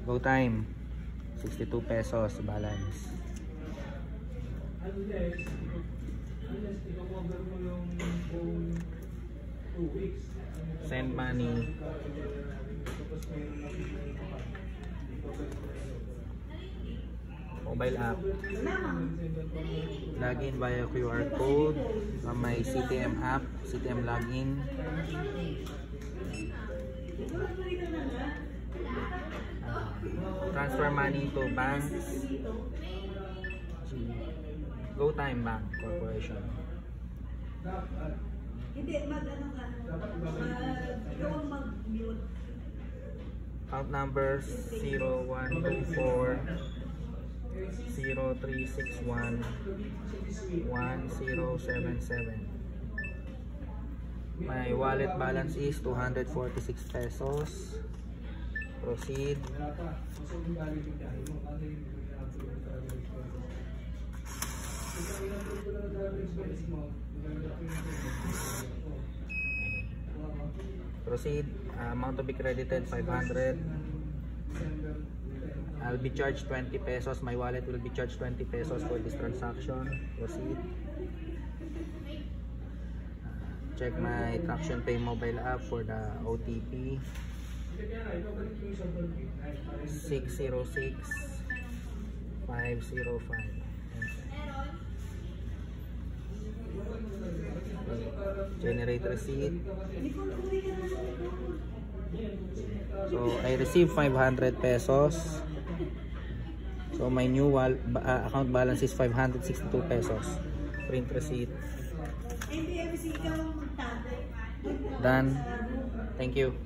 Go time. 62 pesos balance. Send money. Mobile app. Login via QR code sa may CTM app, CTM login. Transfer money to banks. Go Time Bank Corporation. Hindi, mag-ano ka. Mag-mute. Account number 0124 0361 1077. My wallet balance is 246 pesos. Proceed. Proceed. Amount to be credited 500. I'll be charged 20 pesos. My wallet will be charged 20 pesos for this transaction. Proceed. Check my Traction Pay mobile app for the OTP. 606 505. Generate receipt. So I received 500 pesos. So my new account balance is 562 pesos. Print receipt. Done. Thank you.